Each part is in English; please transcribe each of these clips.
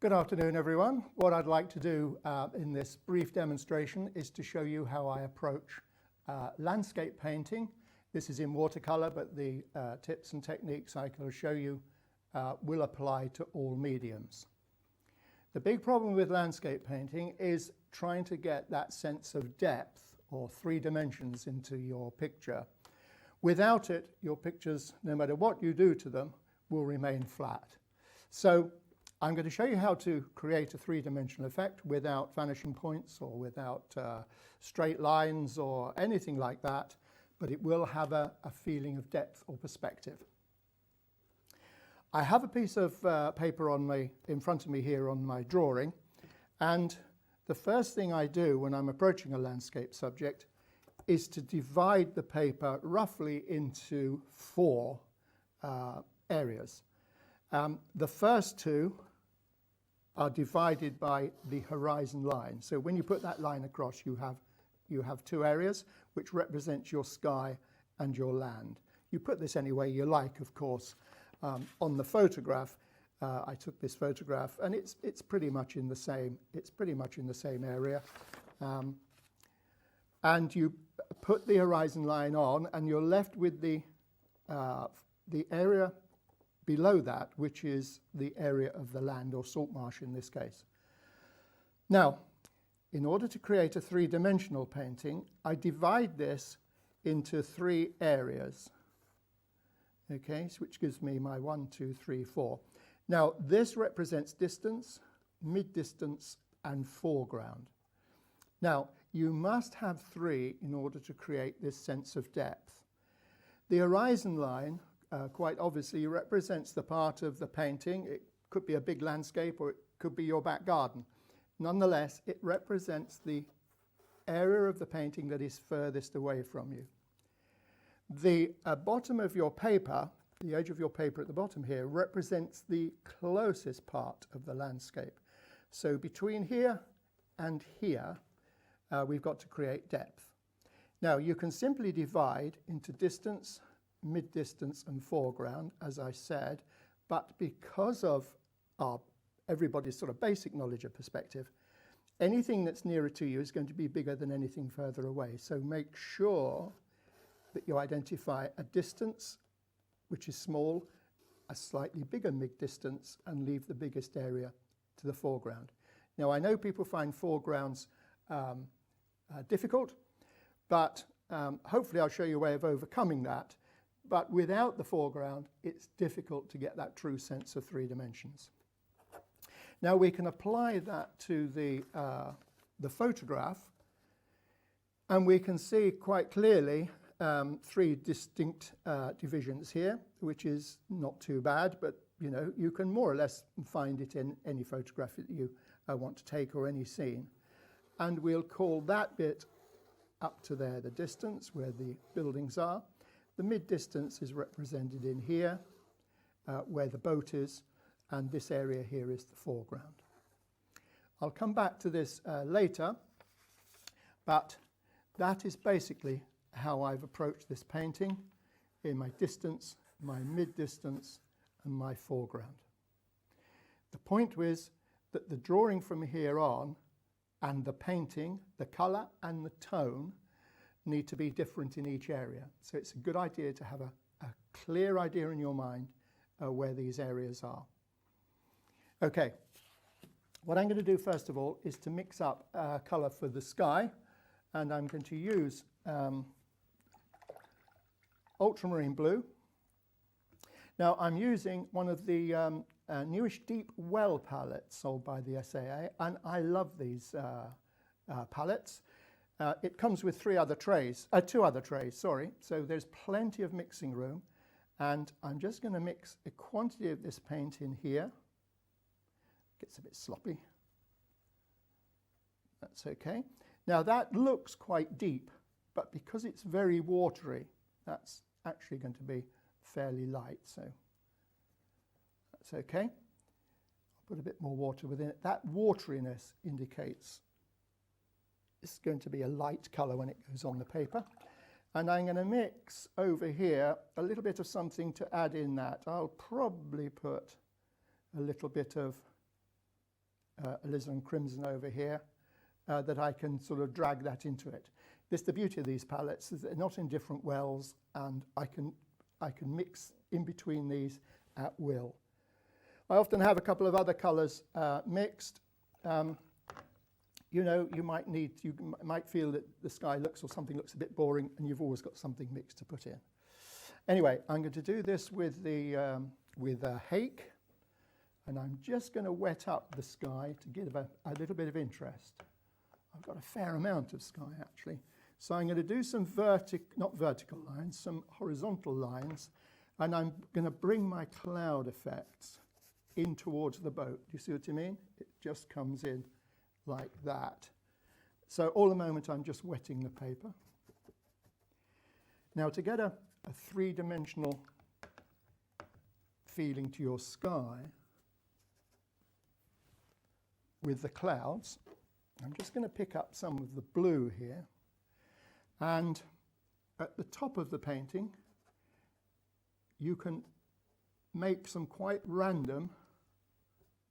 Good afternoon, everyone. What I'd like to do in this brief demonstration is to show you how I approach landscape painting. This is in watercolour, but the tips and techniques I can show you will apply to all mediums. The big problem with landscape painting is trying to get that sense of depth or 3 dimensions into your picture. Without it, your pictures, no matter what you do to them, will remain flat. So I'm going to show you how to create a 3-dimensional effect without vanishing points or without straight lines or anything like that, but it will have a feeling of depth or perspective. I have a piece of paper in front of me here on my drawing, and the first thing I do when I'm approaching a landscape subject is to divide the paper roughly into 4 areas. The first 2 are divided by the horizon line. So when you put that line across, you have 2 areas which represent your sky and your land. You put this any way you like, of course. On the photograph, I took this photograph, and it's pretty much in the same area. And you put the horizon line on, and you're left with the area below that, which is the area of the land or salt marsh in this case. Now, in order to create a 3-dimensional painting, I divide this into 3 areas, okay, which gives me my 1, 2, 3, 4. Now, this represents distance, mid-distance, and foreground. Now, you must have 3 in order to create this sense of depth. The horizon line quite obviously represents the part of the painting. It could be a big landscape or it could be your back garden. Nonetheless, it represents the area of the painting that is furthest away from you. The bottom of your paper, the edge of your paper at the bottom here, represents the closest part of the landscape. So between here and here, we've got to create depth. Now, you can simply divide into distance, mid-distance and foreground, as I said, but because of everybody's sort of basic knowledge of perspective, anything that's nearer to you is going to be bigger than anything further away. So make sure that you identify a distance which is small, a slightly bigger mid-distance, and leave the biggest area to the foreground. Now, I know people find foregrounds difficult, but hopefully I'll show you a way of overcoming that. But without the foreground, it's difficult to get that true sense of 3 dimensions. Now we can apply that to the photograph, and we can see quite clearly 3 distinct divisions here, which is not too bad, but you know, you can more or less find it in any photograph that you want to take or any scene. And we'll call that bit up to there the distance where the buildings are. The mid-distance is represented in here, where the boat is, and this area here is the foreground. I'll come back to this later, but that is basically how I've approached this painting in my distance, my mid-distance, and my foreground. The point was that the drawing from here on and the painting, the colour and the tone need to be different in each area. So it's a good idea to have a clear idea in your mind where these areas are. Okay, what I'm going to do first of all is to mix up colour for the sky, and I'm going to use ultramarine blue. Now I'm using one of the newish deep well palettes sold by the SAA, and I love these palettes. It comes with 2 other trays, sorry. So there's plenty of mixing room, and I'm just going to mix a quantity of this paint in here. Gets a bit sloppy. That's okay. Now that looks quite deep, but because it's very watery, that's actually going to be fairly light, so that's okay. I'll put a bit more water within it. That wateriness indicates it's going to be a light colour when it goes on the paper. And I'm going to mix over here a little bit of something to add in that. I'll probably put a little bit of alizarin crimson over here, that I can sort of drag that into it. This, the beauty of these palettes is they're not in different wells, and I can mix in between these at will. I often have a couple of other colours mixed. You know, you might feel that the sky looks or something looks a bit boring, and you've always got something mixed to put in. Anyway, I'm going to do this with the hake, and I'm just going to wet up the sky to give a little bit of interest. I've got a fair amount of sky actually, so I'm going to do some not vertical lines, some horizontal lines, and I'm going to bring my cloud effects in towards the boat. Do you see what I mean? It just comes in like that. So all the moment I'm just wetting the paper. Now, to get a three-dimensional feeling to your sky with the clouds, I'm just going to pick up some of the blue here, and at the top of the painting you can make some quite random,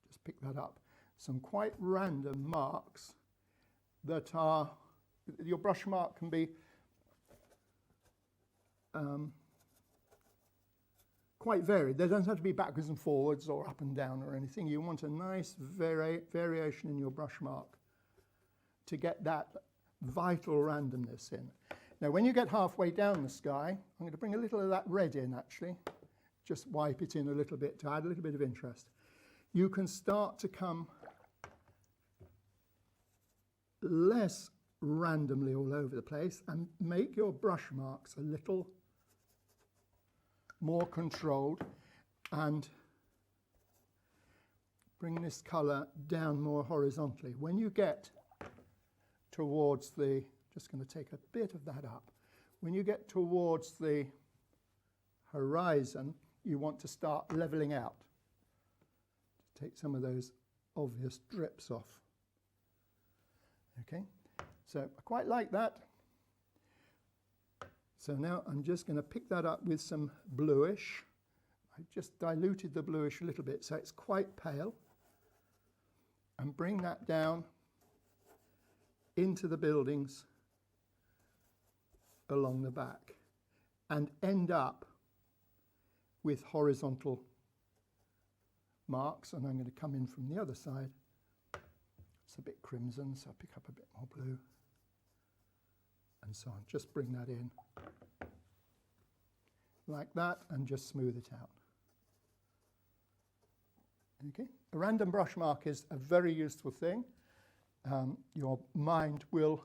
just pick that up, some quite random marks that are, your brush mark can be quite varied. There doesn't have to be backwards and forwards or up and down or anything. You want a nice variation in your brush mark to get that vital randomness in. Now, when you get halfway down the sky, I'm going to bring a little of that red in actually, just wipe it in a little bit to add a little bit of interest. You can start to come less randomly all over the place and make your brush marks a little more controlled, and bring this colour down more horizontally. When you get towards the, just going to take a bit of that up, when you get towards the horizon, you want to start levelling out. Take some of those obvious drips off. Okay, so I quite like that. So now I'm just going to pick that up with some bluish. I just diluted the bluish a little bit so it's quite pale, and bring that down into the buildings along the back, and end up with horizontal marks. And I'm going to come in from the other side. It's a bit crimson, so I'll pick up a bit more blue, and so on. Just bring that in like that and just smooth it out. Okay, a random brush mark is a very useful thing. Your mind will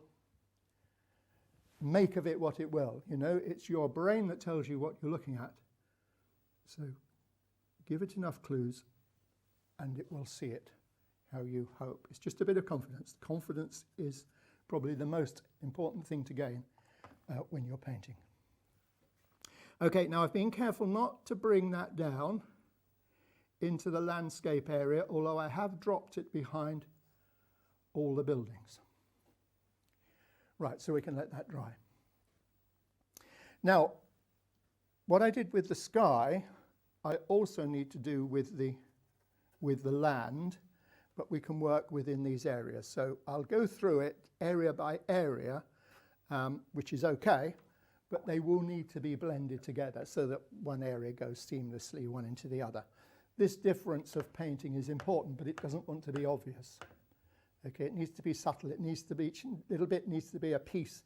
make of it what it will. You know, it's your brain that tells you what you're looking at. So give it enough clues and it will see it how you hope. It's just a bit of confidence. Confidence is probably the most important thing to gain when you're painting. Okay, now I've been careful not to bring that down into the landscape area, although I have dropped it behind all the buildings. Right, so we can let that dry. Now, what I did with the sky, I also need to do with the land, but we can work within these areas. So I'll go through it area by area, which is okay, but they will need to be blended together so that one area goes seamlessly one into the other. This difference of painting is important, but it doesn't want to be obvious. Okay, it needs to be subtle. It needs to be, each little bit needs to be a piece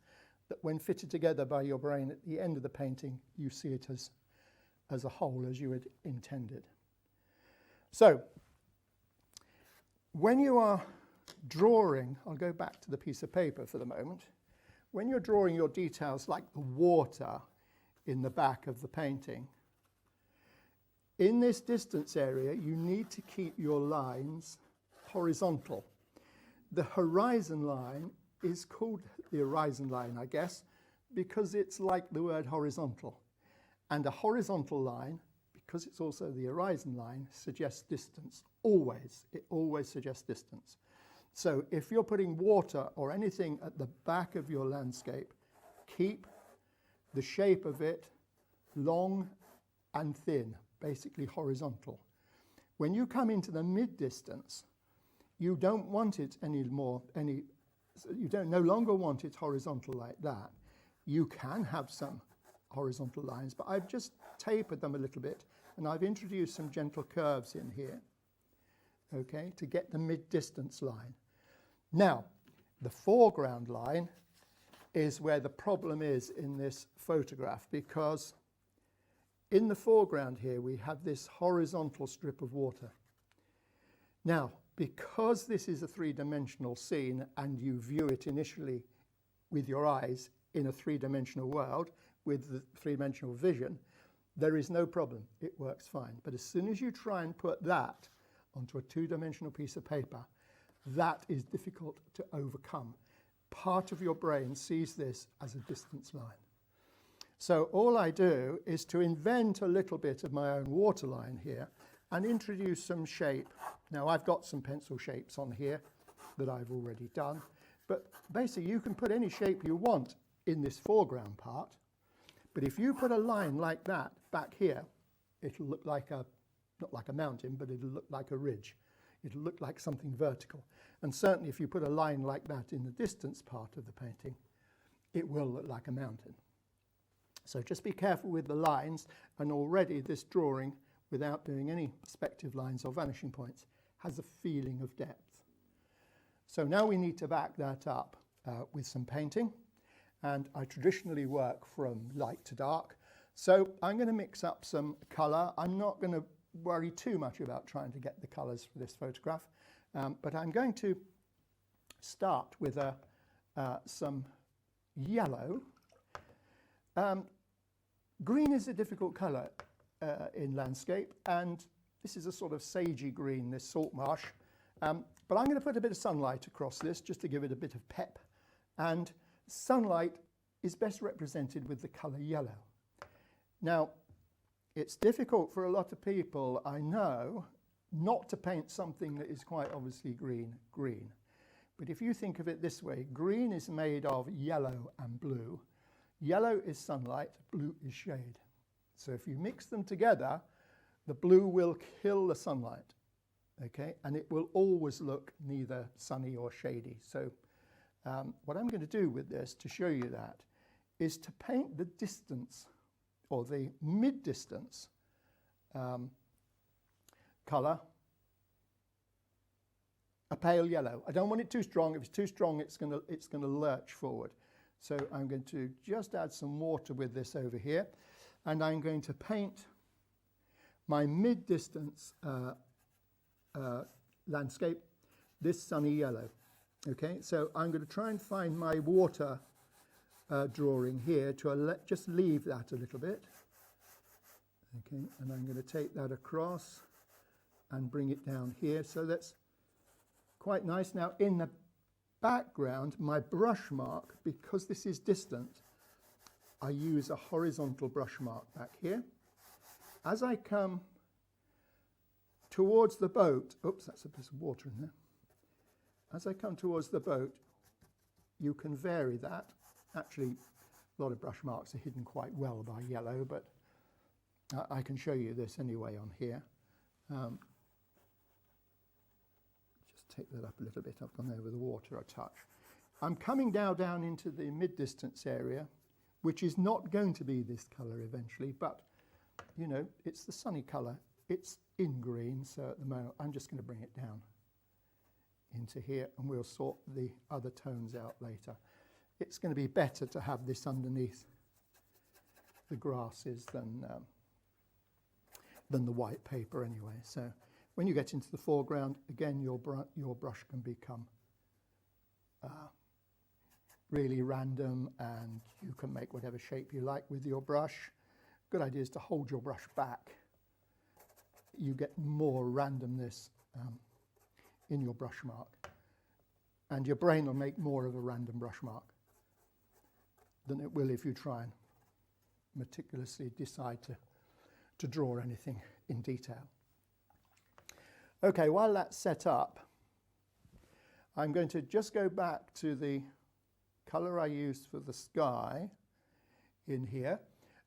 that when fitted together by your brain at the end of the painting, you see it as a whole, as you had intended. So, when you are drawing, I'll go back to the piece of paper for the moment. When you're drawing your details like the water in the back of the painting, in this distance area, you need to keep your lines horizontal. The horizon line is called the horizon line, I guess, because it's like the word horizontal. And a horizontal line, because it's also the horizon line, suggests distance. Always. It always suggests distance. So if you're putting water or anything at the back of your landscape, keep the shape of it long and thin, basically horizontal. When you come into the mid-distance, you don't want it you don't no longer want it horizontal like that. You can have some horizontal lines, but I've just tapered them a little bit, and I've introduced some gentle curves in here, okay, to get the mid-distance line. Now, the foreground line is where the problem is in this photograph, because in the foreground here we have this horizontal strip of water. Now, because this is a three-dimensional scene and you view it initially with your eyes in a three-dimensional world with the three-dimensional vision, there is no problem. It works fine. But as soon as you try and put that onto a two-dimensional piece of paper, that is difficult to overcome. Part of your brain sees this as a distance line. So all I do is to invent a little bit of my own waterline here and introduce some shape. Now I've got some pencil shapes on here that I've already done, but basically you can put any shape you want in this foreground part, but if you put a line like that back here, it'll look like not like a mountain, but it'll look like a ridge. It'll look like something vertical. And certainly if you put a line like that in the distance part of the painting, it will look like a mountain. So just be careful with the lines, and already this drawing, without doing any perspective lines or vanishing points, has a feeling of depth. So now we need to back that up with some painting, and I traditionally work from light to dark. So I'm going to mix up some colour. I'm not going to worry too much about trying to get the colours for this photograph, but I'm going to start with some yellow. Green is a difficult colour in landscape, and this is a sort of sagey green, this salt marsh, but I'm going to put a bit of sunlight across this just to give it a bit of pep, and sunlight is best represented with the colour yellow. Now, it's difficult for a lot of people, I know, not to paint something that is quite obviously green. But if you think of it this way, green is made of yellow and blue. Yellow is sunlight, blue is shade. So if you mix them together, the blue will kill the sunlight, okay? And it will always look neither sunny or shady. So what I'm going to do with this to show you that is to paint the distance, or the mid-distance colour, a pale yellow. I don't want it too strong. If it's too strong, it's going to lurch forward. So I'm going to just add some water with this over here, and I'm going to paint my mid-distance landscape this sunny yellow. Okay, so I'm going to try and find my water drawing here to just leave that a little bit. Okay, and I'm going to take that across and bring it down here. So that's quite nice. Now in the background, my brush mark, because this is distant, I use a horizontal brush mark back here. As I come towards the boat, oops, that's a bit of water in there. As I come towards the boat, you can vary that. Actually, a lot of brush marks are hidden quite well by yellow, but I can show you this anyway on here. Just take that up a little bit. I've gone over the water a touch. I'm coming down into the mid-distance area, which is not going to be this colour eventually, but, you know, it's the sunny colour. It's in green, so at the moment I'm just going to bring it down into here, and we'll sort the other tones out later. It's going to be better to have this underneath the grasses than the white paper anyway. So when you get into the foreground, again, your brush can become really random, and you can make whatever shape you like with your brush. Good idea is to hold your brush back. You get more randomness in your brush mark, and your brain will make more of a random brush mark than it will if you try and meticulously decide to draw anything in detail. Okay, while that's set up, I'm going to just go back to the colour I used for the sky in here,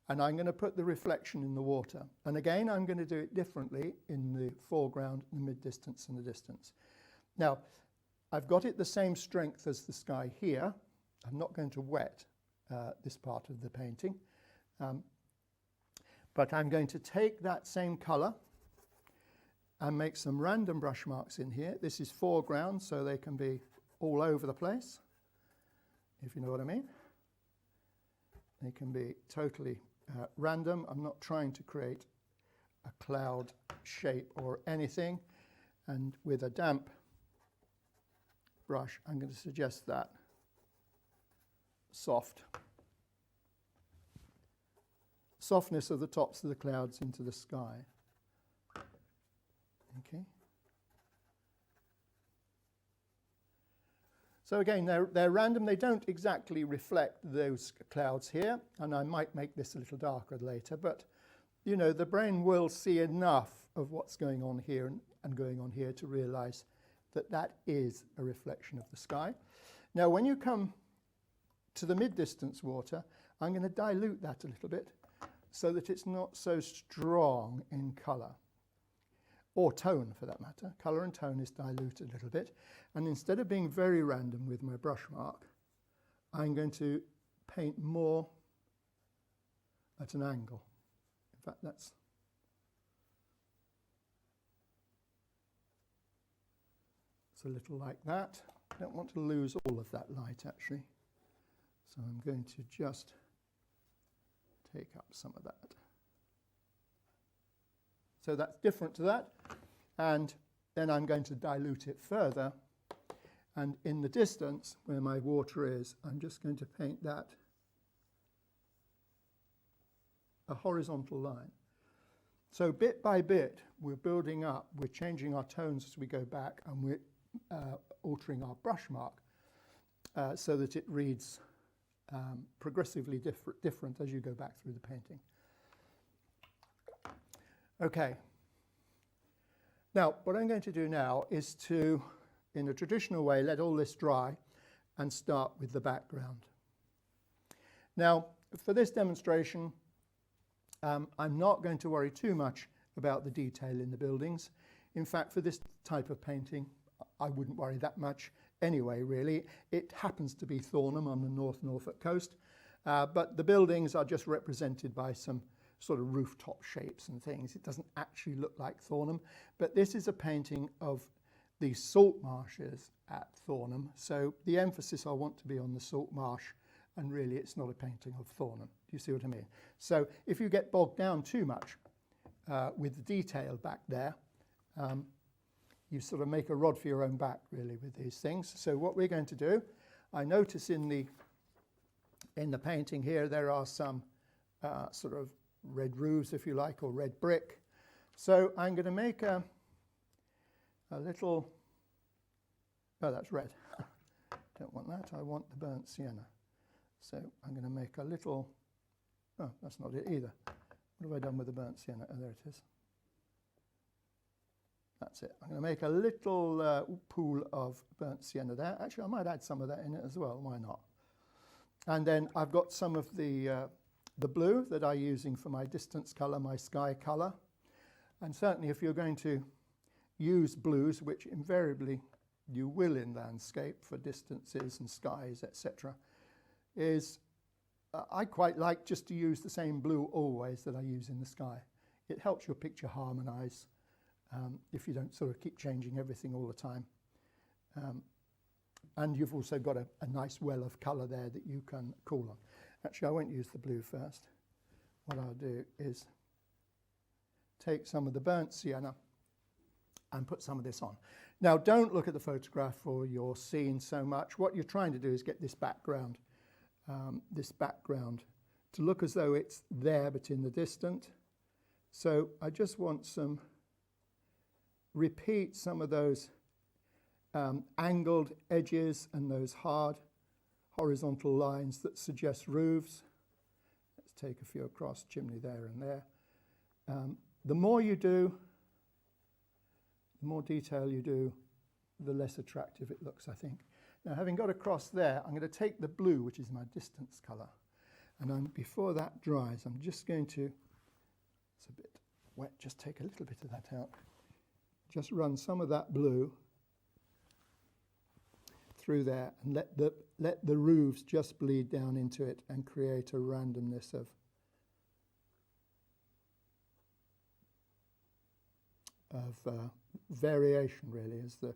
and I'm going to put the reflection in the water. And again, I'm going to do it differently in the foreground, the mid-distance and the distance. Now, I've got it the same strength as the sky here. I'm not going to wet this part of the painting. But I'm going to take that same colour and make some random brush marks in here. This is foreground, so they can be all over the place, if you know what I mean. They can be totally random. I'm not trying to create a cloud shape or anything. And with a damp brush, I'm going to suggest that softness of the tops of the clouds into the sky. Okay. So again, they're random. They don't exactly reflect those clouds here, and I might make this a little darker later, but you know, the brain will see enough of what's going on here and going on here to realize that that is a reflection of the sky. Now, when you come to the mid-distance water, I'm going to dilute that a little bit so that it's not so strong in colour, or tone for that matter. Colour and tone is diluted a little bit. And instead of being very random with my brush mark, I'm going to paint more at an angle. In fact, that's a little like that. I don't want to lose all of that light, actually. So I'm going to just take up some of that. So that's different to that. And then I'm going to dilute it further. And in the distance, where my water is, I'm just going to paint that a horizontal line. So bit by bit, we're building up, we're changing our tones as we go back, and we're altering our brush mark so that it reads progressively different as you go back through the painting. Okay. Now, what I'm going to do now is to, in a traditional way, let all this dry and start with the background. Now, for this demonstration, I'm not going to worry too much about the detail in the buildings. In fact, for this type of painting, I wouldn't worry that much anyway, really. It happens to be Thornham on the North Norfolk coast, but the buildings are just represented by some sort of rooftop shapes and things. It doesn't actually look like Thornham, but this is a painting of the salt marshes at Thornham, so the emphasis I want to be on the salt marsh, and really it's not a painting of Thornham. Do you see what I mean? So if you get bogged down too much with the detail back there, you sort of make a rod for your own back, really, with these things. So what we're going to do, I notice in the painting here there are some sort of red roofs, if you like, or red brick. So I'm going to make a little, oh, that's red. Don't want that, I want the burnt sienna. So I'm going to make a little, oh, that's not it either. What have I done with the burnt sienna? Oh, there it is. That's it. I'm going to make a little pool of burnt sienna there. Actually, I might add some of that in it as well. Why not? And then I've got some of the blue that I'm using for my distance colour, my sky colour. And certainly if you're going to use blues, which invariably you will in landscape for distances and skies, etc., is I quite like just to use the same blue always that I use in the sky. It helps your picture harmonise if you don't sort of keep changing everything all the time. And you've also got a nice well of colour there that you can call on. Actually, I won't use the blue first. What I'll do is take some of the burnt sienna and put some of this on. Now, don't look at the photograph for your scene so much. What you're trying to do is get this background to look as though it's there but in the distant. So I just want repeat some of those angled edges and those hard horizontal lines that suggest roofs. Let's take a few across, chimney there and there. The more you do, the more detail you do, the less attractive it looks, I think. Now, having got across there, I'm going to take the blue, which is my distance colour, and before that dries, I'm just going to, it's a bit wet, just take a little bit of that out. Just run some of that blue through there and let the roofs just bleed down into it and create a randomness of variation, really, as the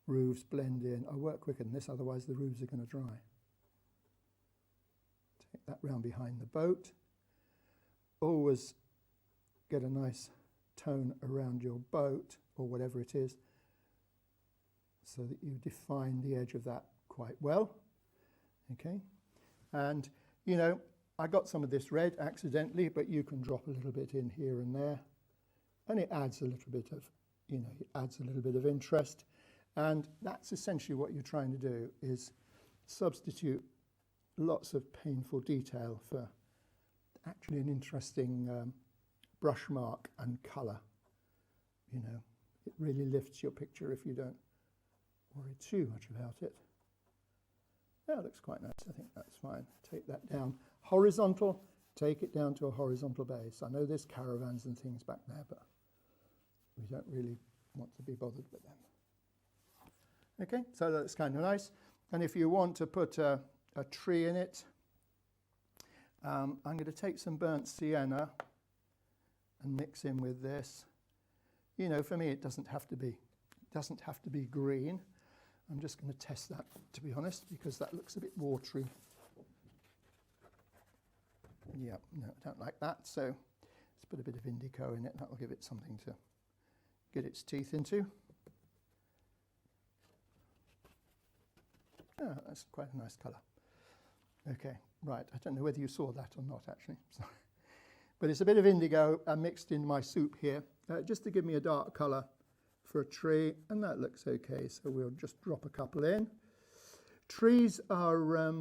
roofs blend in. I work quicker than this, otherwise the roofs are going to dry. Take that round behind the boat. Always get a nice tone around your boat, or whatever it is, so that you define the edge of that quite well. Okay, and you know, I got some of this red accidentally, but you can drop a little bit in here and there, and it adds a little bit of, you know, it adds a little bit of interest. And that's essentially what you're trying to do, is substitute lots of painful detail for actually an interesting brush mark and colour. You know, it really lifts your picture if you don't worry too much about it. Yeah, it looks quite nice. I think that's fine. Take that down. Horizontal, take it down to a horizontal base. I know there's caravans and things back there, but we don't really want to be bothered with them. Okay, so that's kind of nice. And if you want to put a tree in it, I'm going to take some burnt sienna and mix in with this. You know, for me, it doesn't have to be green. I'm just going to test that, to be honest, because that looks a bit watery. Yeah, no, I don't like that. So let's put a bit of indigo in it. That will give it something to get its teeth into. Oh, that's quite a nice colour. Okay, right. I don't know whether you saw that or not, actually. But it's a bit of indigo mixed in my soup here, just to give me a dark colour for a tree, and that looks okay. So we'll just drop a couple in. Trees are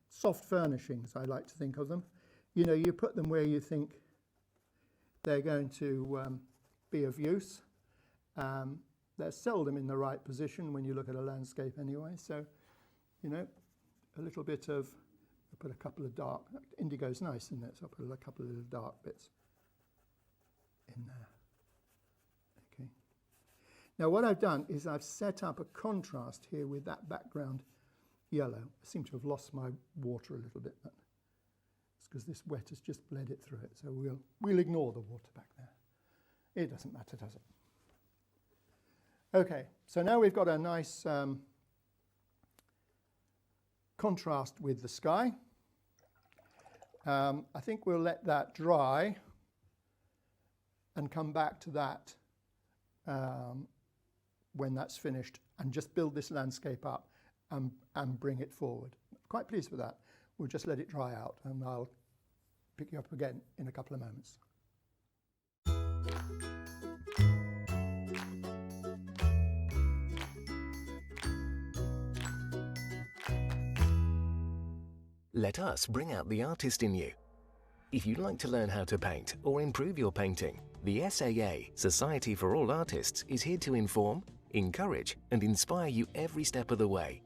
soft furnishings, I like to think of them. You know, you put them where you think they're going to be of use. They're seldom in the right position when you look at a landscape anyway. So, you know, a little bit of, I'll put a couple of dark, indigo's nice, isn't it? So I'll put a couple of little dark bits in there. Okay. Now what I've done is I've set up a contrast here with that background yellow. I seem to have lost my water a little bit, but it's because this wet has just bled it through it. So we'll ignore the water back there. It doesn't matter, does it? Okay, so now we've got a nice contrast with the sky. I think we'll let that dry and come back to that when that's finished, and just build this landscape up and bring it forward. Quite pleased with that. We'll just let it dry out, and I'll pick you up again in a couple of moments. Let us bring out the artist in you. If you'd like to learn how to paint or improve your painting, the SAA, Society for All Artists, is here to inform, encourage and inspire you every step of the way.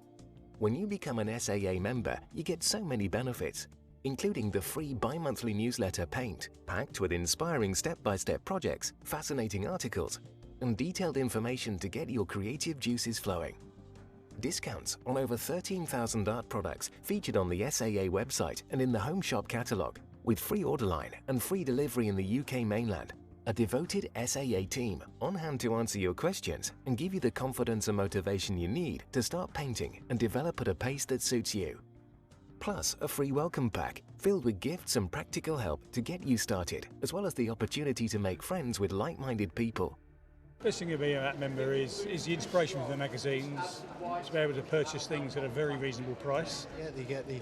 When you become an SAA member, you get so many benefits, including the free bi-monthly newsletter Paint, packed with inspiring step-by-step projects, fascinating articles, and detailed information to get your creative juices flowing. Discounts on over 13,000 art products featured on the SAA website and in the Home Shop catalogue, with free order line and free delivery in the UK mainland. A devoted SAA team on hand to answer your questions and give you the confidence and motivation you need to start painting and develop at a pace that suits you. Plus, a free welcome pack filled with gifts and practical help to get you started, as well as the opportunity to make friends with like-minded people. Best thing about being a member is the inspiration from the magazines, to be able to purchase things at a very reasonable price. Yeah, you get the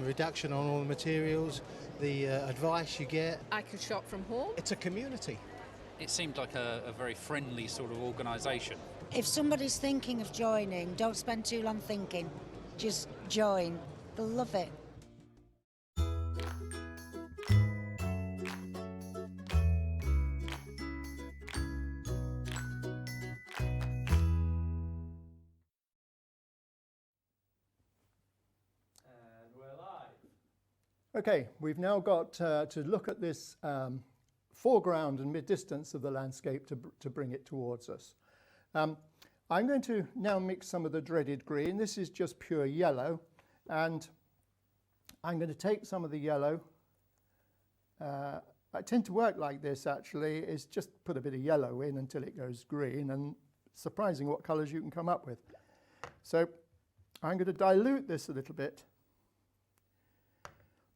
reduction on all the materials, the advice you get. I could shop from home. It's a community. It seemed like a very friendly sort of organisation. If somebody's thinking of joining, don't spend too long thinking. Just join. They'll love it. Okay, we've now got to look at this foreground and mid-distance of the landscape to bring it towards us. I'm going to now mix some of the dreaded green. This is just pure yellow, and I'm going to take some of the yellow. I tend to work like this actually, is just put a bit of yellow in until it goes green, and surprising what colours you can come up with. So I'm going to dilute this a little bit,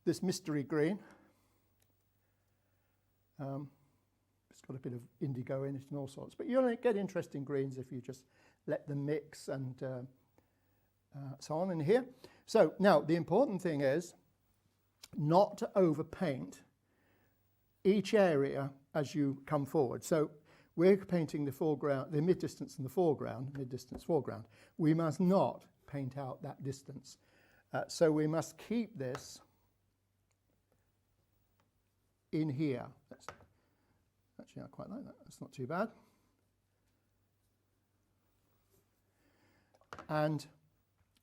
this mystery green. It's got a bit of indigo in it and all sorts, but you only get interesting greens if you just let them mix and so on in here. So now the important thing is not to overpaint each area as you come forward. So we're painting the foreground, the mid-distance and the foreground, mid-distance, foreground. We must not paint out that distance. So we must keep this in here. Actually, I quite like that. That's not too bad. And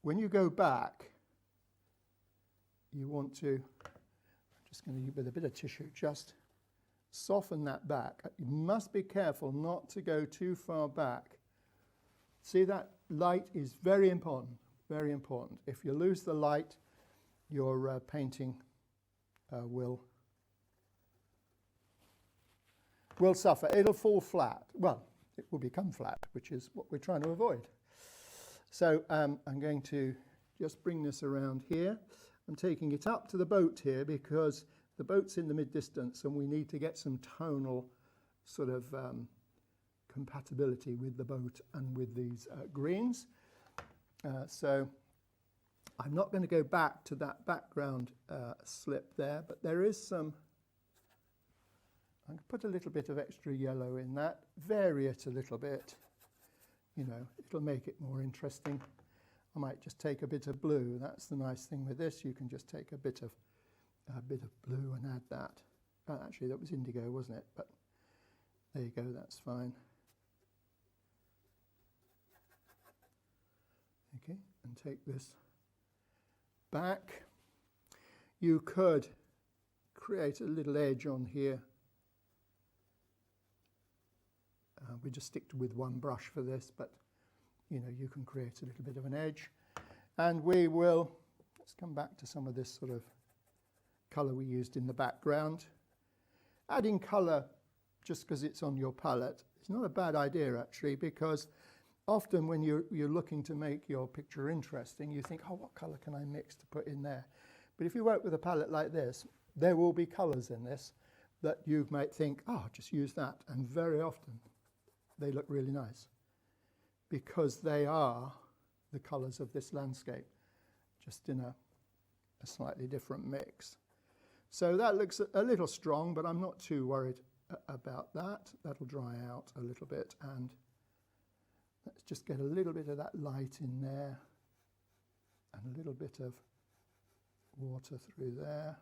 when you go back, you want to, I'm just going to, with a bit of tissue, just soften that back. You must be careful not to go too far back. See, that light is very important, very important. If you lose the light, your painting will suffer. It'll fall flat. Well, it will become flat, which is what we're trying to avoid. So I'm going to just bring this around here. I'm taking it up to the boat here because the boat's in the mid-distance and we need to get some tonal sort of compatibility with the boat and with these greens. So I'm not going to go back to that background slip there, but there is some, I can put a little bit of extra yellow in that, vary it a little bit, you know, it'll make it more interesting. I might just take a bit of blue. That's the nice thing with this. You can just take a bit of blue and add that. Actually, that was indigo, wasn't it? But there you go, that's fine. Okay, and take this back. You could create a little edge on here. We just stick with one brush for this, but you know, you can create a little bit of an edge. And we will, let's come back to some of this sort of colour we used in the background. Adding colour just because it's on your palette is not a bad idea actually, because often when you're looking to make your picture interesting, you think, oh, what colour can I mix to put in there? But if you work with a palette like this, there will be colours in this that you might think, oh, just use that. And very often they look really nice because they are the colours of this landscape, just in a slightly different mix. So that looks a little strong, but I'm not too worried about that. That'll dry out a little bit, and let's just get a little bit of that light in there and a little bit of water through there.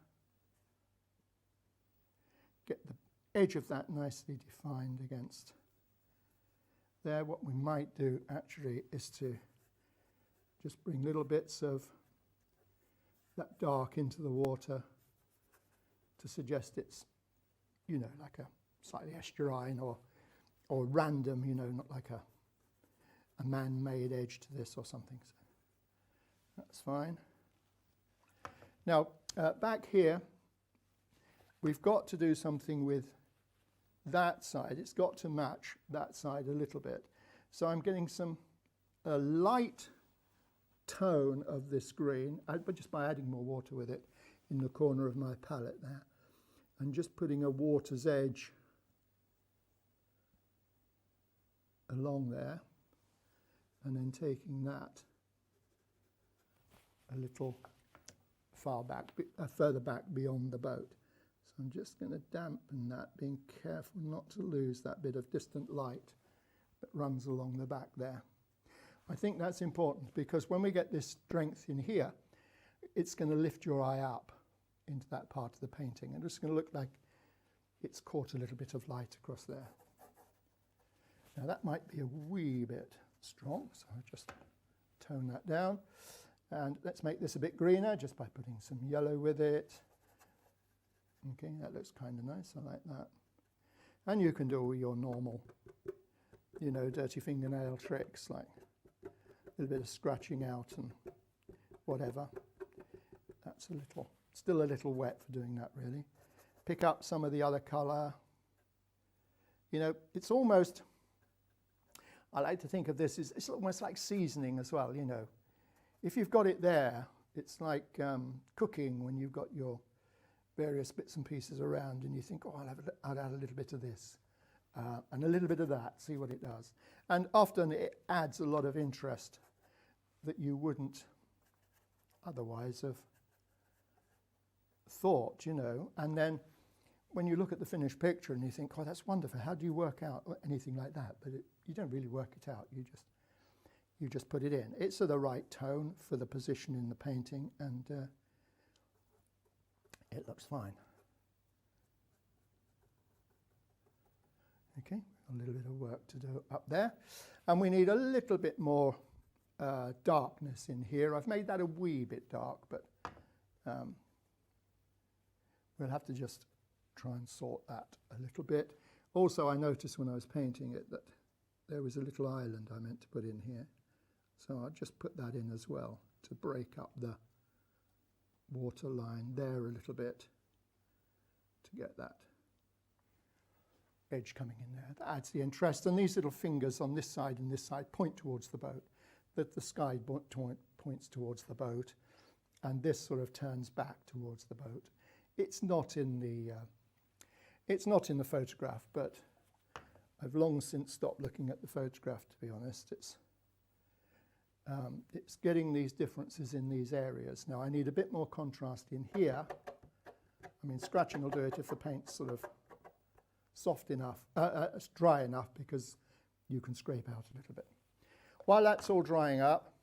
Get the edge of that nicely defined against there. What we might do actually is to just bring little bits of that dark into the water to suggest it's, you know, like a slightly estuarine or random, you know, not like a man-made edge to this or something. So that's fine. Now, back here, we've got to do something with that side. It's got to match that side a little bit. So I'm getting a light tone of this green, but just by adding more water with it in the corner of my palette there, and just putting a water's edge along there, and then taking that a little further back beyond the boat. So I'm just going to dampen that, being careful not to lose that bit of distant light that runs along the back there. I think that's important because when we get this strength in here, it's going to lift your eye up into that part of the painting, and it's going to look like it's caught a little bit of light across there. Now that might be a wee bit strong, so I'll just tone that down. And let's make this a bit greener just by putting some yellow with it. Okay, that looks kind of nice, I like that. And you can do all your normal you know, dirty fingernail tricks, like a little bit of scratching out and whatever. That's still a little wet for doing that, really. Pick up some of the other colour. You know, it's almost, I like to think of this as, it's almost like seasoning as well, you know. If you've got it there, it's like cooking when you've got your various bits and pieces around and you think, oh, I'll add a little bit of this and a little bit of that, see what it does. And often it adds a lot of interest that you wouldn't otherwise have thought, you know. And then when you look at the finished picture and you think, oh, that's wonderful, how do you work out anything like that? But you don't really work it out, you just put it in. It's of the right tone for the position in the painting, and it looks fine. Okay, a little bit of work to do up there. And we need a little bit more darkness in here. I've made that a wee bit dark, but we'll have to just try and sort that a little bit. Also, I noticed when I was painting it that there was a little island I meant to put in here. So I'll just put that in as well to break up the water line there a little bit to get that edge coming in there. That adds the interest. And these little fingers on this side and this side point towards the boat, that the sky points towards the boat, and this sort of turns back towards the boat. It's not in the photograph, but I've long since stopped looking at the photograph, to be honest. It's getting these differences in these areas. Now I need a bit more contrast in here. I mean, scratching will do it if the paint's sort of soft enough, dry enough, because you can scrape out a little bit. While that's all drying up,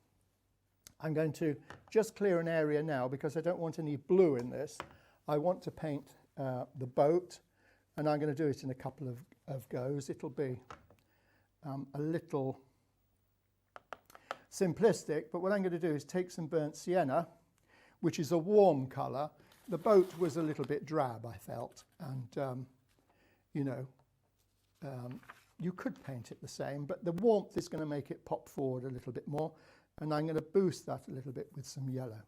I'm going to just clear an area now because I don't want any blue in this. I want to paint the boat, and I'm going to do it in a couple of goes. It'll be a little simplistic, but what I'm going to do is take some burnt sienna, which is a warm colour. The boat was a little bit drab, I felt, and you know, you could paint it the same, but the warmth is going to make it pop forward a little bit more, and I'm going to boost that a little bit with some yellow.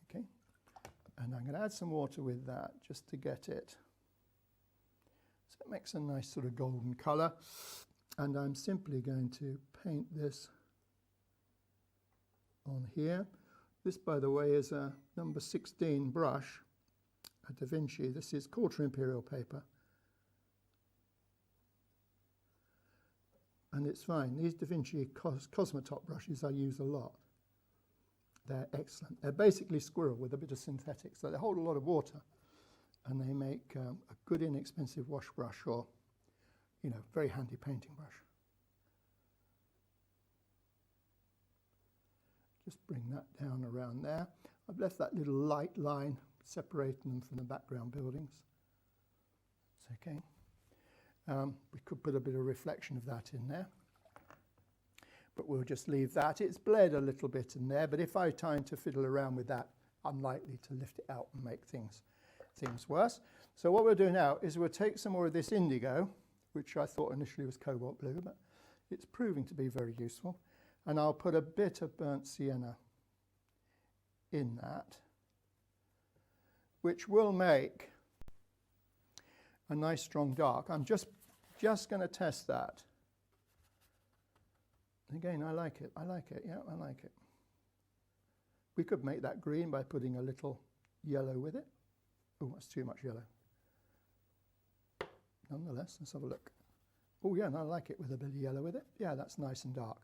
Okay, and I'm going to add some water with that just to get it. So it makes a nice sort of golden colour. And I'm simply going to paint this on here. This, by the way, is a number 16 brush, a Da Vinci. This is quarter imperial paper. And it's fine. These Da Vinci Cosmotop brushes I use a lot. They're excellent. They're basically squirrel with a bit of synthetic, so they hold a lot of water, and they make a good inexpensive wash brush, or you know, very handy painting brush. Just bring that down around there. I've left that little light line separating them from the background buildings. It's okay. We could put a bit of reflection of that in there, but we'll just leave that. It's bled a little bit in there, but if I have time to fiddle around with that, I'm likely to lift it out and make things worse. So what we'll do now is we'll take some more of this indigo, which I thought initially was cobalt blue, but it's proving to be very useful. And I'll put a bit of burnt sienna in that, which will make a nice strong dark. I'm just going to test that. Again, I like it. Yeah, I like it. We could make that green by putting a little yellow with it. Oh, that's too much yellow. Nonetheless, let's have a look. Oh yeah, and I like it with a bit of yellow with it. Yeah, that's nice and dark.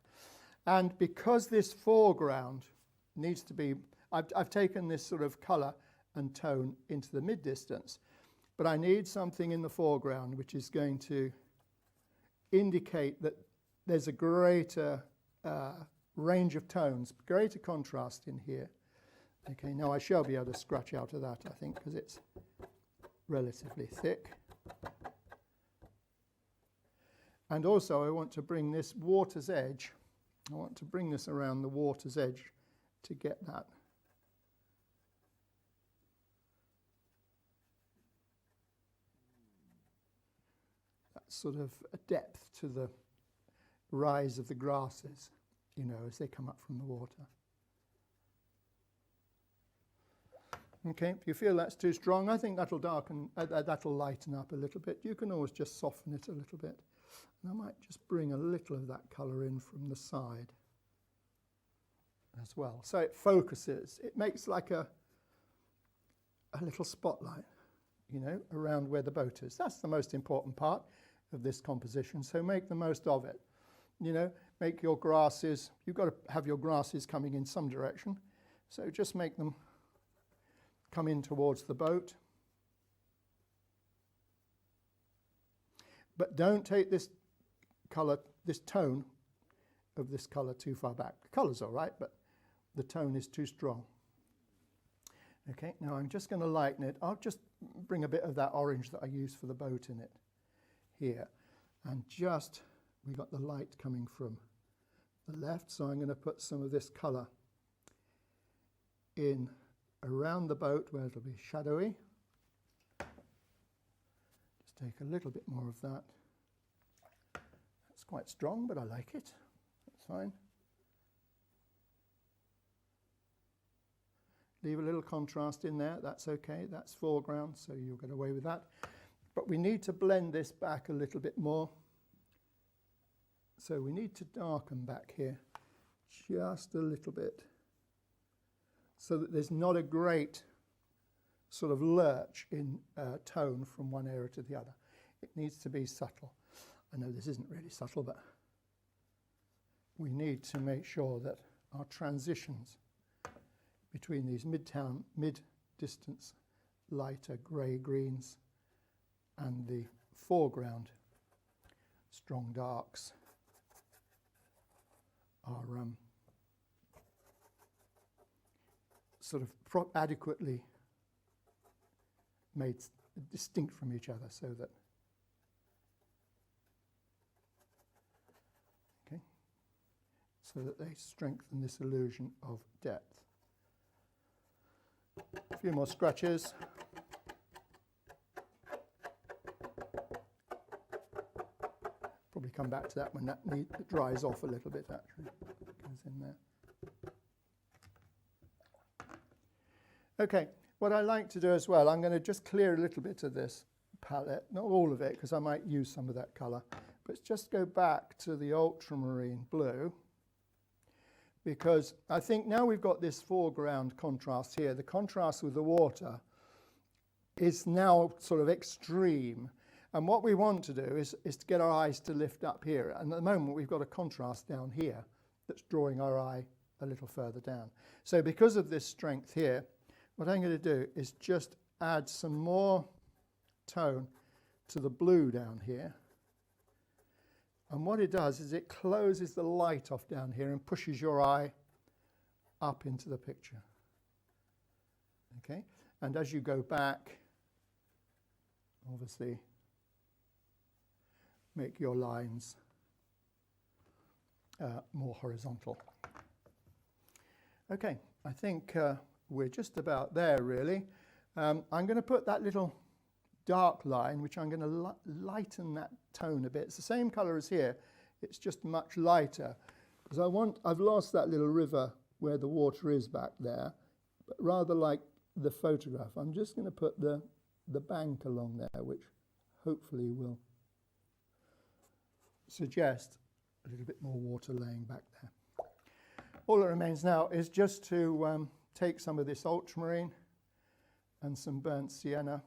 And because this foreground needs to be, I've taken this sort of colour and tone into the mid-distance, but I need something in the foreground which is going to indicate that there's a greater range of tones, greater contrast in here. Okay, now I shall be able to scratch out of that, I think, because it's relatively thick. And also I want to bring this water's edge, I want to bring this around the water's edge to get that. sort of a depth to the rise of the grasses, you know, as they come up from the water. Okay, if you feel that's too strong, I think that'll darken, that'll lighten up a little bit. You can always just soften it a little bit. And I might just bring a little of that colour in from the side as well. So it focuses, it makes like a little spotlight, you know, around where the boat is. That's the most important part of this composition, so make the most of it. You know, make your grasses, you've got to have your grasses coming in some direction, so just make them come in towards the boat. But don't take this colour, this tone of this colour too far back. The colour's all right, but the tone is too strong. Okay, now I'm just going to lighten it. I'll just bring a bit of that orange that I used for the boat in it here. And just, we got the light coming from the left, so I'm going to put some of this colour in around the boat where it'll be shadowy. Just take a little bit more of that. That's quite strong, but I like it. That's fine. Leave a little contrast in there, that's okay. That's foreground, so you'll get away with that. But we need to blend this back a little bit more. So we need to darken back here just a little bit, so that there's not a great sort of lurch in tone from one area to the other. It needs to be subtle. I know this isn't really subtle, but we need to make sure that our transitions between these mid-distance lighter grey greens and the foreground strong darks are sort of adequately made distinct from each other, so that they strengthen this illusion of depth. A few more scratches. Probably come back to that when that dries off a little bit, actually. Goes in there. Okay, what I like to do as well, I'm going to just clear a little bit of this palette, not all of it, because I might use some of that colour, but just go back to the ultramarine blue, because I think now we've got this foreground contrast here. The contrast with the water is now sort of extreme. And what we want to do is to get our eyes to lift up here. And at the moment, we've got a contrast down here that's drawing our eye a little further down. So because of this strength here, what I'm going to do is just add some more tone to the blue down here. And what it does is it closes the light off down here and pushes your eye up into the picture. Okay? And as you go back, obviously, make your lines more horizontal. Okay, I think we're just about there, really. I'm going to put that little dark line, which I'm going to lighten that tone a bit. It's the same colour as here, it's just much lighter, because I've lost that little river where the water is back there, but rather like the photograph, I'm just going to put the bank along there, which hopefully will suggest a little bit more water laying back there. All that remains now is just to take some of this ultramarine and some burnt sienna,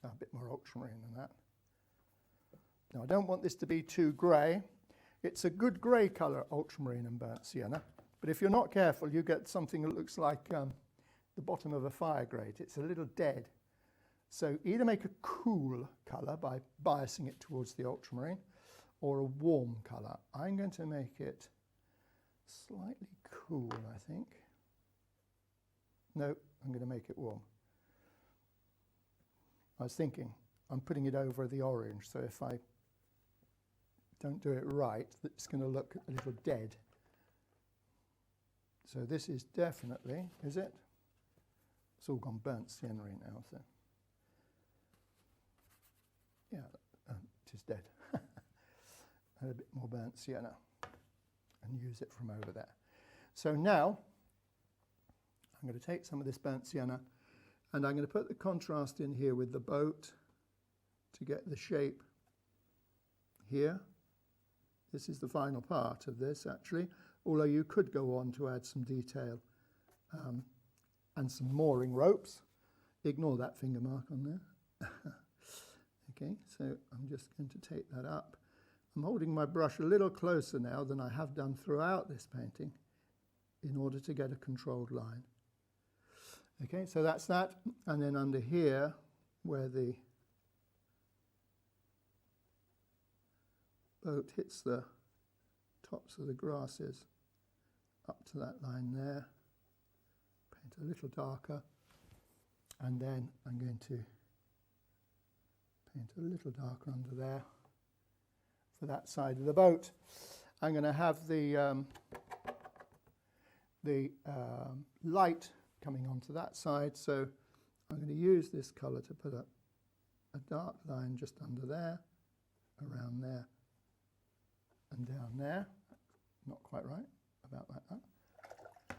a bit more ultramarine than that. Now I don't want this to be too grey. It's a good grey colour, ultramarine and burnt sienna, but if you're not careful you get something that looks like the bottom of a fire grate. It's a little dead. So either make a cool colour by biasing it towards the ultramarine, or a warm colour. I'm going to make it slightly cool, I think. No, I'm going to make it warm. I was thinking, I'm putting it over the orange, so if I don't do it right, it's going to look a little dead. So this is definitely, is it? It's all gone burnt sienna now, so. Yeah, it is dead. and a bit more burnt sienna and use it from over there. So now I'm going to take some of this burnt sienna and I'm going to put the contrast in here with the boat to get the shape here. This is the final part of this actually, although you could go on to add some detail and some mooring ropes. Ignore that finger mark on there. Okay, so I'm just going to take that up. I'm holding my brush a little closer now than I have done throughout this painting in order to get a controlled line. Okay, so that's that. And then under here, where the boat hits the tops of the grasses, up to that line there, paint a little darker, and then I'm going to paint a little darker under there for that side of the boat. I'm going to have the light coming onto that side, so I'm going to use this colour to put a dark line just under there, around there, and down there. Not quite right, about like that.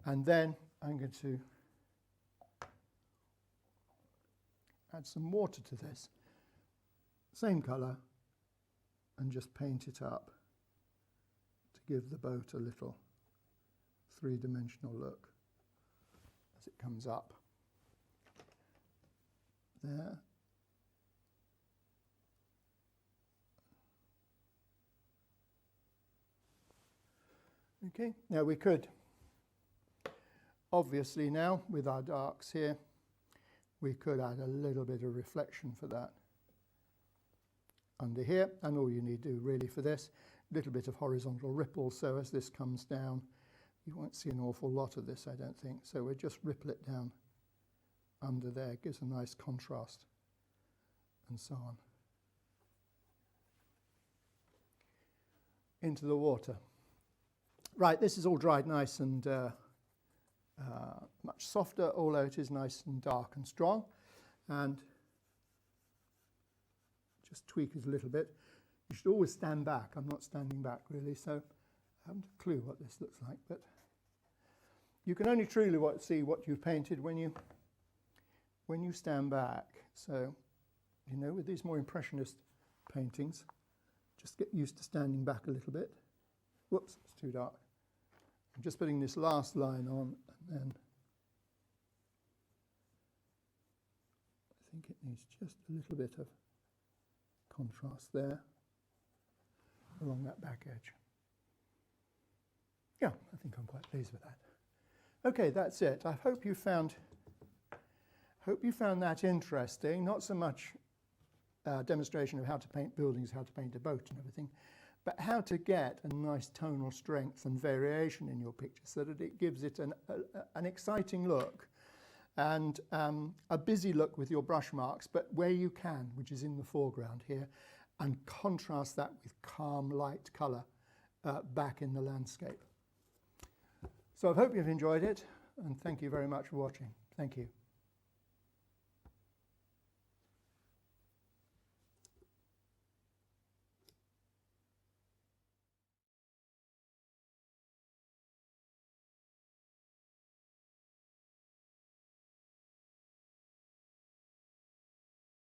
And then I'm going to add some water to this. Same colour, and just paint it up to give the boat a little three-dimensional look as it comes up. There. Okay, now we could, obviously now with our darks here, we could add a little bit of reflection for that under here, and all you need to do really for this, a little bit of horizontal ripple, so as this comes down, you won't see an awful lot of this, I don't think, so we'll just ripple it down under there, gives a nice contrast, and so on. Into the water. Right, this is all dried nice and much softer, although it is nice and dark and strong, and just tweak it a little bit. You should always stand back. I'm not standing back really, so I haven't a clue what this looks like, but you can only truly see what you've painted when you stand back. So, you know, with these more impressionist paintings, just get used to standing back a little bit. Whoops, it's too dark. I'm just putting this last line on, and then I think it needs just a little bit of contrast there along that back edge. Yeah, I think I'm quite pleased with that. Okay, that's it. I hope you found that interesting. Not so much a demonstration of how to paint buildings, how to paint a boat and everything, but how to get a nice tonal strength and variation in your picture so that it gives it an exciting look and a busy look with your brush marks, but where you can, which is in the foreground here, and contrast that with calm, light colour back in the landscape. So I hope you've enjoyed it, and thank you very much for watching. Thank you.